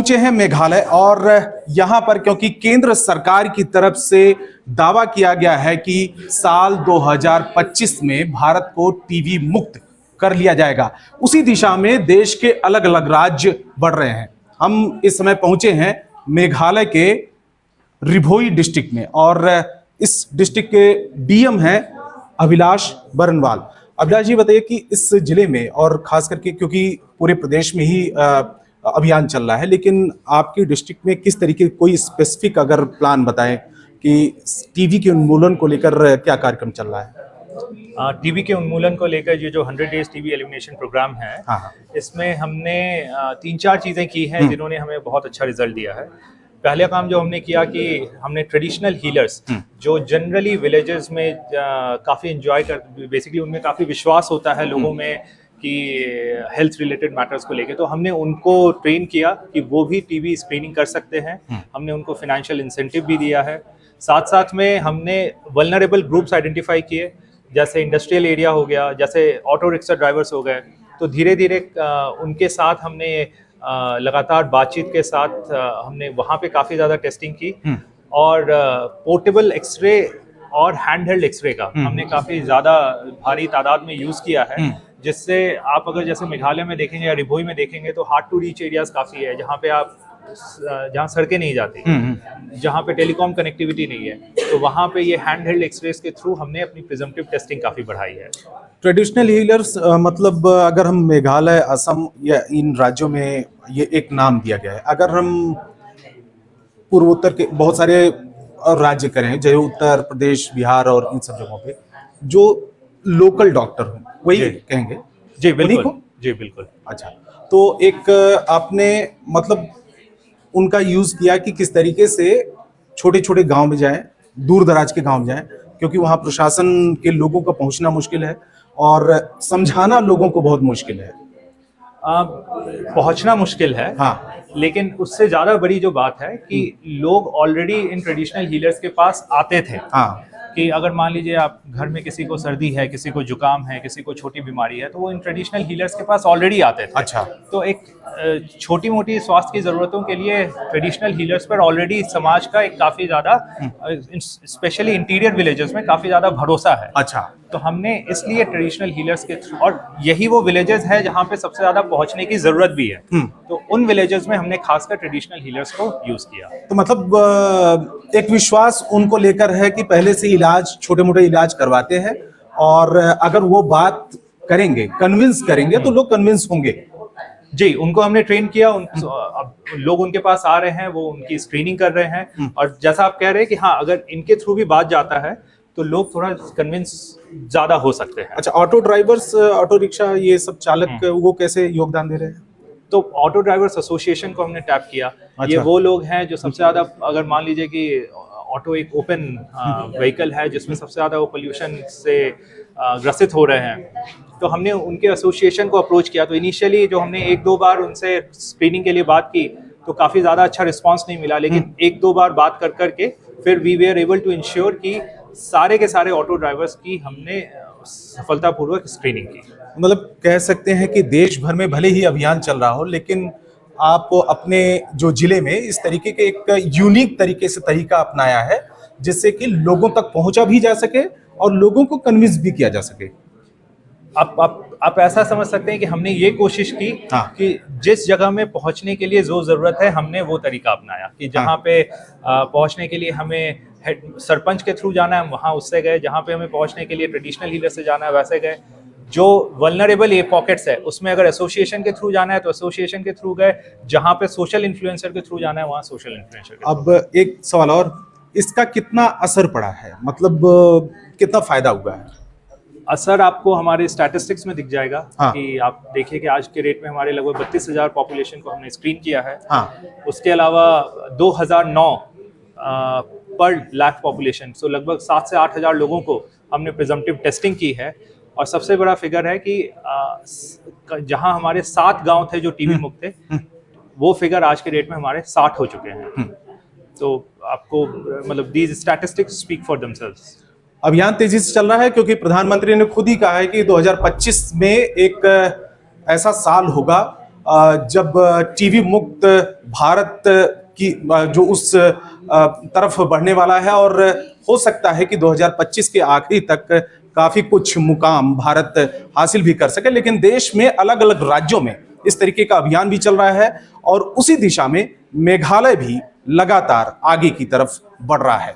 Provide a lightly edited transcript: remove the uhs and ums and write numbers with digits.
पहुंचे हैं मेघालय और यहां पर क्योंकि केंद्र सरकार की तरफ से दावा किया गया है कि साल 2025 में भारत को टीबी मुक्त कर लिया जाएगा, उसी दिशा में देश के अलग अलग राज्य बढ़ रहे हैं। हम इस समय पहुंचे हैं मेघालय के रिभोई डिस्ट्रिक्ट में और इस डिस्ट्रिक्ट के डीएम हैं अभिलाष बरनवाल। अभिलाष जी, बताइए कि इस जिले में और खास करके क्योंकि पूरे प्रदेश में ही अभियान चल रहा है, लेकिन आपके डिस्ट्रिक्ट में किस तरीके कोई स्पेसिफिक अगर प्लान बताएं कि टीबी के उन्मूलन को लेकर क्या कार्यक्रम चल रहा है? टीबी के उन्मूलन को लेकर ये जो 100 डेज टीबी एलिमिनेशन प्रोग्राम है, इसमें हमने 3-4 चीज़ें की हैं जिन्होंने हमें बहुत अच्छा रिजल्ट दिया है। पहले काम जो हमने किया कि हमने ट्रेडिशनल हीलर्स जो जनरली विलेजेस में काफ़ी एंजॉय कर, बेसिकली उनमें काफ़ी विश्वास होता है लोगों में कि हेल्थ रिलेटेड मैटर्स को लेके, तो हमने उनको ट्रेन किया कि वो भी टीबी स्क्रीनिंग कर सकते हैं। हमने उनको फाइनेंशियल इंसेंटिव भी दिया है। साथ साथ में हमने वल्नरेबल ग्रुप्स आइडेंटिफाई किए, जैसे इंडस्ट्रियल एरिया हो गया, जैसे ऑटो रिक्शा ड्राइवर्स हो गए। तो धीरे धीरे उनके साथ हमने लगातार बातचीत के साथ हमने वहाँ पे काफ़ी ज़्यादा टेस्टिंग की और पोर्टेबल एक्सरे और हैंड हेल्ड एक्सरे का हमने काफ़ी ज़्यादा भारी तादाद में यूज़ किया है, जिससे आप अगर जैसे मेघालय में देखेंगे या रिभोई में देखेंगे तो हार्ड टू रीच एरियाज काफ़ी है, जहाँ सड़कें नहीं जाती, जहाँ पे टेलीकॉम कनेक्टिविटी नहीं है, तो वहाँ पे ये हैंड हेल्ड एक्सरेस के थ्रू हमने अपनी प्रिजम्पटिव टेस्टिंग काफ़ी बढ़ाई है। ट्रेडिशनल हीलर्स मतलब अगर हम मेघालय, असम या इन राज्यों में ये एक नाम दिया गया है, अगर हम पूर्वोत्तर के बहुत सारे राज्य करें जैसे उत्तर प्रदेश, बिहार और इन सब जगहों पे जो लोकल डॉक्टर हों वही कहेंगे? जी बिल्कुल, जी बिल्कुल। अच्छा, तो एक आपने मतलब उनका यूज़ किया कि किस तरीके से छोटे छोटे गांव में जाएं, दूर दराज के गांव में जाएं, क्योंकि वहां प्रशासन के लोगों का पहुंचना मुश्किल है और समझाना लोगों को बहुत मुश्किल है। पहुंचना मुश्किल है, हाँ, लेकिन उससे ज़्यादा बड़ी जो बात है कि लोग ऑलरेडी इन ट्रेडिशनल हीलर्स के पास आते थे। हाँ, कि अगर मान लीजिए आप घर में किसी को सर्दी है, किसी को जुकाम है, किसी को छोटी बीमारी है, तो वो इन ट्रेडिशनल हीलर्स के पास ऑलरेडी आते थे। अच्छा, तो एक छोटी मोटी स्वास्थ्य की ज़रूरतों के लिए ट्रेडिशनल हीलर्स पर ऑलरेडी समाज का एक काफ़ी ज़्यादा, स्पेशली इंटीरियर विलेजेस में काफ़ी ज़्यादा भरोसा है। अच्छा, तो हमने इसलिए ट्रेडिशनल हीलर्स के थ्रू, और यही वो विलेजेस है जहाँ पे सबसे ज़्यादा पहुँचने की ज़रूरत भी है, तो उन विलेजेस में हमने खासकर ट्रेडिशनल हीलर्स को यूज़ किया। तो मतलब एक विश्वास उनको लेकर है कि पहले से इलाज, छोटे मोटे इलाज करवाते हैं और अगर वो बात करेंगे, कन्विंस करेंगे तो लोग कन्विंस होंगे। जी, उनको हमने ट्रेन किया, अब लोग उनके पास आ रहे हैं, वो उनकी स्क्रीनिंग कर रहे हैं, और जैसा आप कह रहे हैं कि हाँ, अगर इनके थ्रू भी बात जाता है तो लोग थोड़ा कन्विंस ज़्यादा हो सकते हैं। अच्छा, ऑटो ड्राइवर्स, ऑटो रिक्शा, ये सब चालक वो कैसे योगदान दे रहे हैं? तो ऑटो ड्राइवर्स एसोसिएशन को हमने टैप किया। अच्छा। ये वो लोग हैं जो सबसे ज़्यादा, अगर मान लीजिए कि ऑटो एक ओपन व्हीकल है जिसमें सबसे ज़्यादा वो पोल्यूशन से ग्रसित हो रहे हैं, तो हमने उनके एसोसिएशन को अप्रोच किया। तो इनिशियली जो हमने 1-2 बार उनसे स्क्रीनिंग के लिए बात की तो काफ़ी ज़्यादा अच्छा रिस्पांस नहीं मिला, लेकिन 1-2 बार बात कर करके फिर we were able to ensure कि सारे के सारे ऑटो ड्राइवर्स की हमने सफलतापूर्वक स्क्रीनिंग की। मतलब कह सकते हैं कि देश भर में भले ही अभियान चल रहा हो, लेकिन आप अपने जो जिले में इस तरीके के एक यूनिक तरीके से तरीका अपनाया है जिससे कि लोगों तक पहुंचा भी जा सके और लोगों को कन्विंस भी किया जा सके। आप ऐसा समझ सकते हैं कि हमने ये कोशिश की, हाँ, कि जिस जगह में पहुंचने के लिए जो ज़रूरत है हमने वो तरीका अपनाया कि जहाँ, हाँ, पे पहुंचने के लिए हमें सरपंच के थ्रू जाना है वहाँ उससे गए, जहाँ पे हमें पहुंचने के लिए ट्रेडिशनल हीलर से जाना है वैसे गए, जो वल्नरेबल ये पॉकेट्स है उसमें अगर एसोसिएशन के थ्रू जाना है तो एसोसिएशन के थ्रू गए, जहाँ पे सोशल इन्फ्लुएंसर के थ्रू जाना है वहाँ सोशल इन्फ्लुएंसर के। अब एक सवाल और, इसका कितना असर पड़ा है, मतलब कितना फायदा हुआ है? असर आपको हमारे स्टैटिस्टिक्स में दिख जाएगा। हाँ। कि आप देखिए कि आज के रेट में हमारे लगभग 32,000 पॉपुलेशन को हमने स्क्रीन किया है। हाँ। उसके अलावा 2009 पर लाख पॉपुलेशन, सो लगभग 7 से 8 हज़ार लोगों को हमने प्रिजम्पटिव टेस्टिंग की है। और सबसे बड़ा फिगर है कि जहां हमारे 7 गांव थे जो टीबी मुक्त थे, वो फिगर आज के डेट में हमारे 60 हो चुके हैं। तो आपको मतलब these statistics speak for themselves. अभियान तेजी से चल रहा है क्योंकि प्रधानमंत्री ने खुद ही कहा है कि 2025 में एक ऐसा साल होगा जब टीवी मुक्त भारत की जो उस तरफ बढ़ने वाला है, और हो सकता है कि 2025 के आखिरी तक काफी कुछ मुकाम भारत हासिल भी कर सके। लेकिन देश में अलग अलग राज्यों में इस तरीके का अभियान भी चल रहा है और उसी दिशा में मेघालय भी लगातार आगे की तरफ बढ़ रहा है।